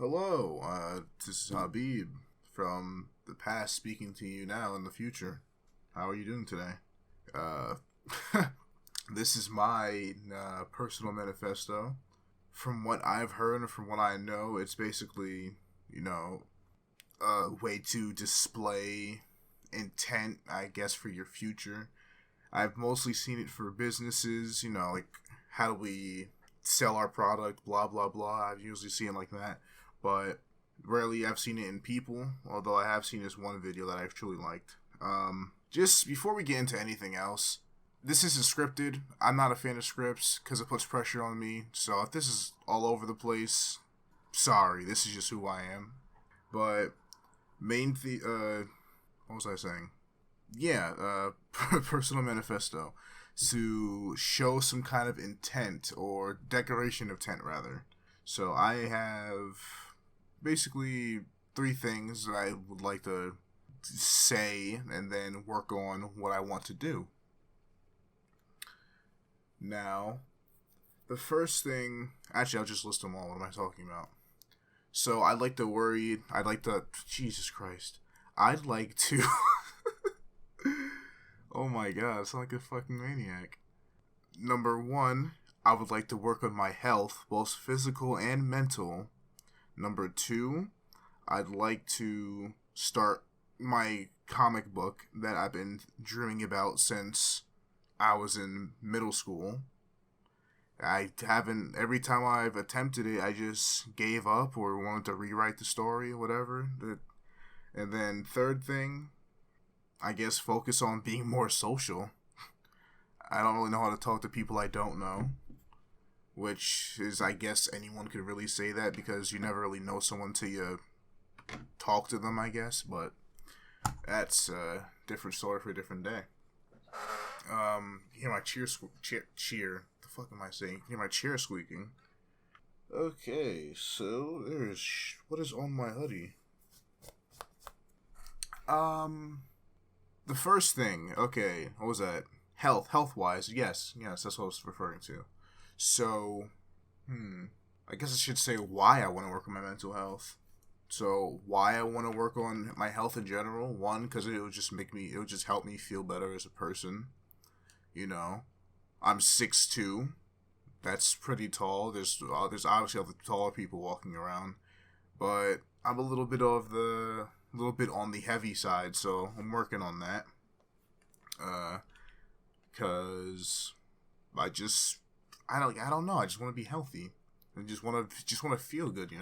Hello, this is Habib from the past speaking to you now in the future. How are you doing today? Uh, this is my personal manifesto. From what I've heard and from what I know, it's basically, a way to display intent, I guess, for your future. I've mostly seen it for businesses, like how do we sell our product, blah, blah, blah. I've usually seen it like that. But rarely I've seen it in people, although I have seen this one video that I've truly liked. Just before we get into anything else, this isn't scripted. I'm not a fan of scripts because it puts pressure on me. So if this is all over the place, sorry, this is just who I am. But what was I saying? Yeah, personal manifesto to show some kind of intent or declaration of intent rather. So I have basically three things that I would like to say and then work on what I want to do. Now, the first thing, actually I'll just list them all. What am I talking about? So Jesus Christ. I'd like to, oh my god, I sound like a fucking maniac. Number one, I would like to work on my health, both physical and mental. Number two, I'd like to start my comic book that I've been dreaming about since I was in middle school. Every time I've attempted it, I just gave up or wanted to rewrite the story, whatever. And then third thing, I guess focus on being more social. I don't really know how to talk to people I don't know. Which is, I guess, anyone could really say that because you never really know someone till you talk to them, I guess. But that's a different story for a different day. You hear my cheer. The fuck am I saying? You hear my chair squeaking. Okay, so there's what is on my hoodie. The first thing. Okay, what was that? Health-wise, yes, that's what I was referring to. So, I guess I should say why I want to work on my mental health. So, why I want to work on my health in general. One, because it would just help me feel better as a person. I'm 6'2". That's pretty tall. There's obviously other taller people walking around. But I'm a little bit on the heavy side, so I'm working on that. Because I don't know. I just want to be healthy. I just want to feel good,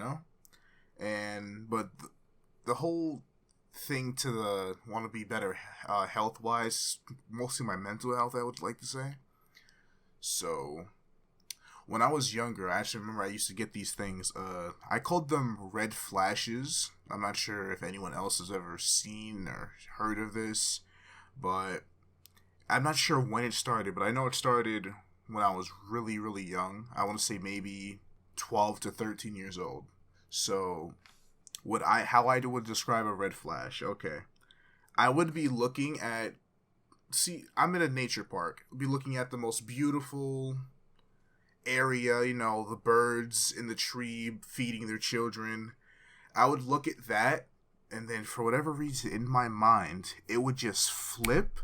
But the whole thing to the want to be better health wise, mostly my mental health, I would like to say. So, when I was younger, I actually remember I used to get these things. I called them red flashes. I'm not sure if anyone else has ever seen or heard of this, but I'm not sure when it started. But I know it started when I was really, really young. I want to say maybe 12 to 13 years old. So, how I would describe a red flash. Okay. I would be looking at, I'm in a nature park. I'd be looking at the most beautiful area, the birds in the tree feeding their children. I would look at that, and then for whatever reason in my mind, it would just flip,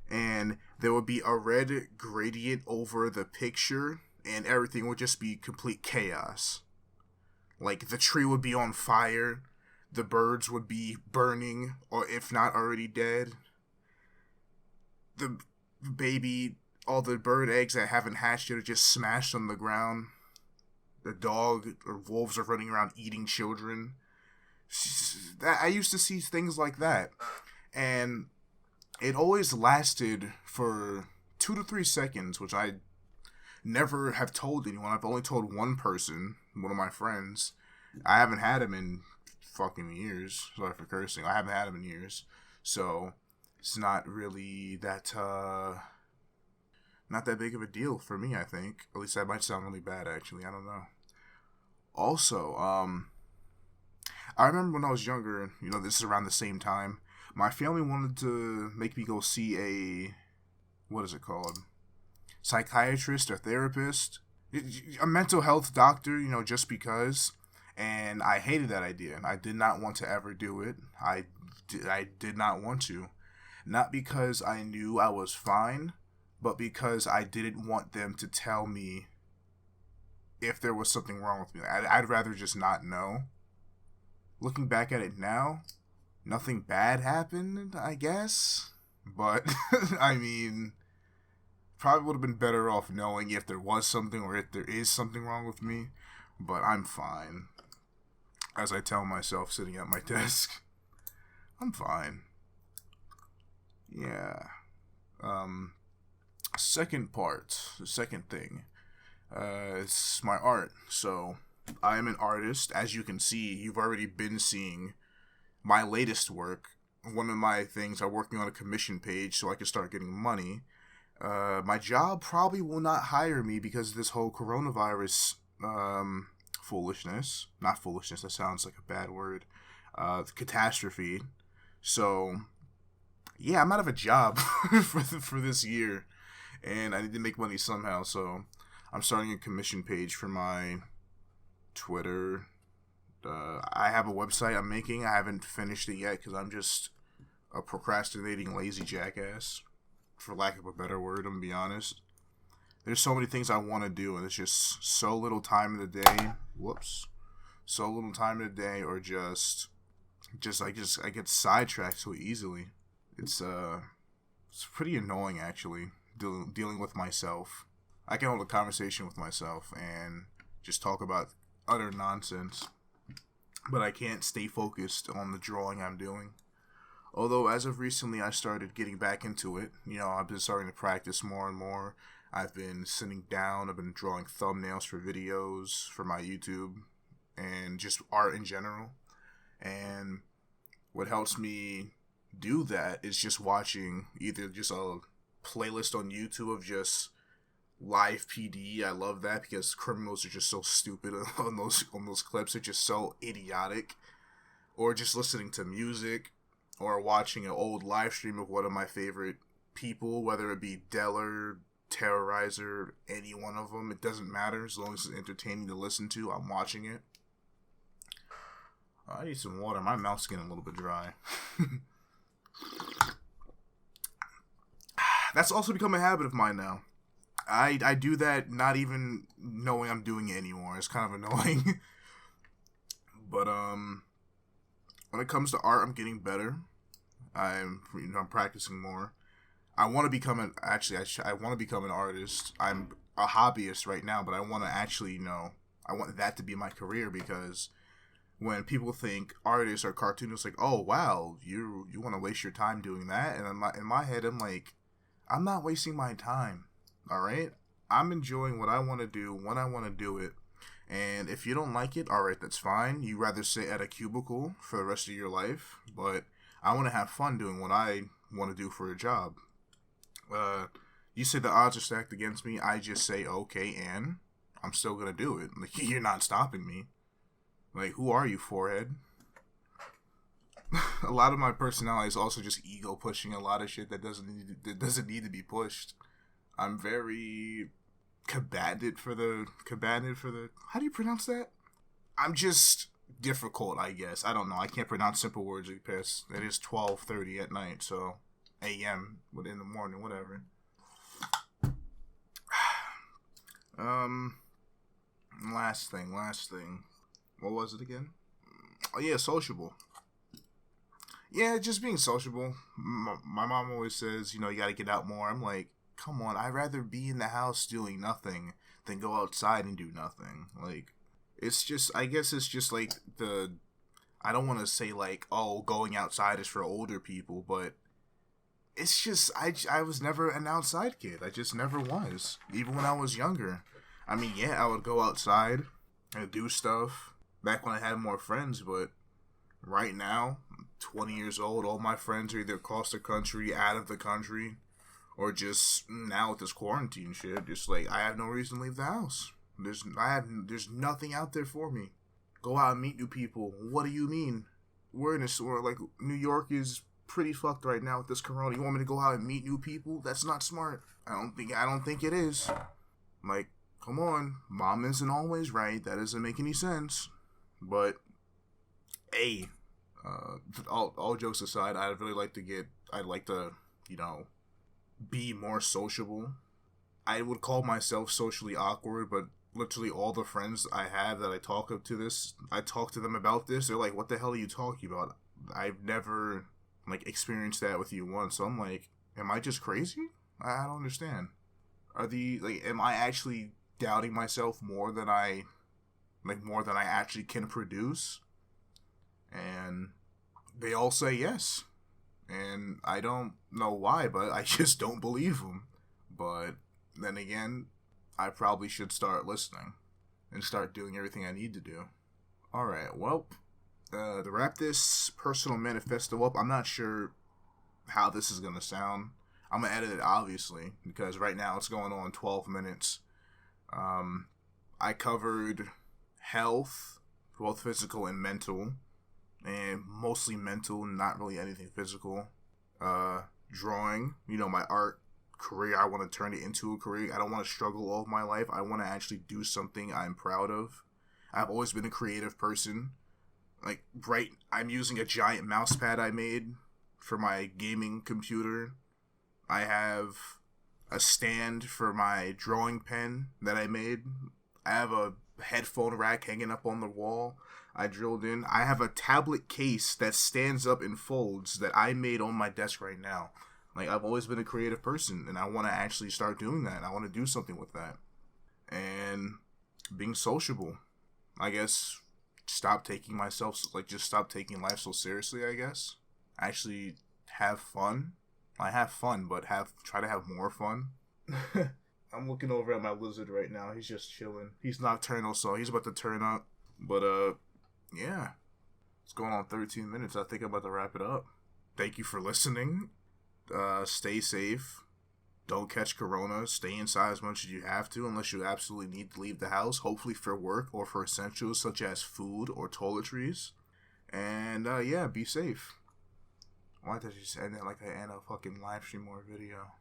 and there would be a red gradient over the picture, and everything would just be complete chaos. Like, the tree would be on fire, the birds would be burning, or if not already dead. All the bird eggs that haven't hatched yet are just smashed on the ground. The dog or wolves are running around eating children. I used to see things like that. And it always lasted for 2 to 3 seconds, which I never have told anyone. I've only told one person, one of my friends. I haven't had him in fucking years. Sorry for cursing. I haven't had him in years. So, it's not really that, not that big of a deal for me, I think. At least that might sound really bad, actually. I don't know. Also, I remember when I was younger, this is around the same time, my family wanted to make me go see what is it called? Psychiatrist or therapist. A mental health doctor, just because. And I hated that idea. I did not want to ever do it. I did not want to. Not because I knew I was fine, but because I didn't want them to tell me if there was something wrong with me. I'd rather just not know. Looking back at it now, nothing bad happened, I guess. But, I mean, probably would have been better off knowing if there was something or if there is something wrong with me. But I'm fine. As I tell myself sitting at my desk, I'm fine. Yeah. The second thing, is my art. So, I am an artist. As you can see, you've already been seeing my latest work. One of my things, I'm working on a commission page so I can start getting money. My job probably will not hire me because of this whole coronavirus foolishness. Not foolishness, that sounds like a bad word. Catastrophe. So, yeah, I'm out of a job for this year. And I need to make money somehow, so I'm starting a commission page for my Twitter. I have a website I'm making. I haven't finished it yet because I'm just a procrastinating, lazy jackass, for lack of a better word, I'm gonna be honest. There's so many things I want to do, and it's just so little time in the day. So little time in the day, or I get sidetracked so easily. It's pretty annoying, actually, dealing with myself. I can hold a conversation with myself and just talk about utter nonsense, but I can't stay focused on the drawing I'm doing. Although, as of recently, I started getting back into it. You know, I've been starting to practice more and more. I've been sitting down. I've been drawing thumbnails for videos for my YouTube and just art in general. And what helps me do that is just watching either just a playlist on YouTube of just live PD. I love that because criminals are just so stupid on those clips. They're just so idiotic. Or just listening to music, or watching an old live stream of one of my favorite people, whether it be Deller, Terrorizer, any one of them. It doesn't matter as long as it's entertaining to listen to. I'm watching it. I need some water. My mouth's getting a little bit dry. That's also become a habit of mine now. I do that not even knowing I'm doing it anymore. It's kind of annoying. But when it comes to art, I'm getting better. I'm practicing more. I want to become an artist. I'm a hobbyist right now, but I want to actually, I want that to be my career, because when people think artists or cartoonists, like, oh wow, you want to waste your time doing that, and in my head, I'm like, I'm not wasting my time. All right, I'm enjoying what I want to do when I want to do it. And if you don't like it, alright, that's fine. You'd rather sit at a cubicle for the rest of your life. But I want to have fun doing what I want to do for a job. You say the odds are stacked against me. I just say, okay, and I'm still going to do it. Like, you're not stopping me. Like, who are you, forehead? A lot of my personality is also just ego pushing a lot of shit that doesn't need to be pushed. I'm very combative for the how do you pronounce that? I'm just difficult, I guess. I don't know. I can't pronounce simple words past it is 12:30 at night, so AM in the morning, whatever. Last thing. What was it again? Oh yeah, sociable. Yeah, just being sociable. My mom always says, you gotta get out more. I'm like, come on, I'd rather be in the house doing nothing than go outside and do nothing. Like, it's just, I guess it's just like I don't want to say like, oh, going outside is for older people, but it's just, I was never an outside kid. I just never was. Even when I was younger. I mean, yeah, I would go outside and do stuff back when I had more friends, but right now, I'm 20 years old, all my friends are either across the country, out of the country, or just now with this quarantine shit, just like, I have no reason to leave the house. There's nothing out there for me. Go out and meet new people. What do you mean? We're in a store, like, New York is pretty fucked right now with this corona. You want me to go out and meet new people? That's not smart. I don't think it is. Like, come on. Mom isn't always right. That doesn't make any sense. But, hey, all jokes aside, I'd like to, be more sociable. I would call myself socially awkward, but literally all the friends I have that I talk to them about this. They're like, "What the hell are you talking about? I've never experienced that with you once." So I'm like, "Am I just crazy? I don't understand. Am I actually doubting myself more than I actually can produce?" And they all say yes, and I don't know why, but I just don't believe them. But then again, I probably should start listening and start doing everything I need to do. Alright, well, to wrap this personal manifesto up, I'm not sure how this is going to sound. I'm going to edit it, obviously, because right now it's going on 12 minutes. I covered health, both physical and mental, and mostly mental, not really anything physical. Drawing, my art career, I want to turn it into a career. I don't want to struggle all of my life. I want to actually do something I'm proud of. I've always been a creative person. I'm using a giant mouse pad I made for my gaming computer. I have a stand for my drawing pen that I made. I have a headphone rack hanging up on the wall I drilled in. I have a tablet case that stands up and folds that I made on my desk right now. I've always been a creative person, and I want to actually start doing that. I want to do something with that. And being sociable. I guess stop taking life so seriously, I guess. Actually have fun. I have fun, but try to have more fun. I'm looking over at my lizard right now. He's just chilling. He's nocturnal, so he's about to turn up. But, yeah. It's going on 13 minutes. I think I'm about to wrap it up. Thank you for listening. Stay safe. Don't catch corona. Stay inside as much as you have to, unless you absolutely need to leave the house, hopefully for work or for essentials such as food or toiletries. And, yeah, be safe. Why did I just end it like I end a fucking live stream or video?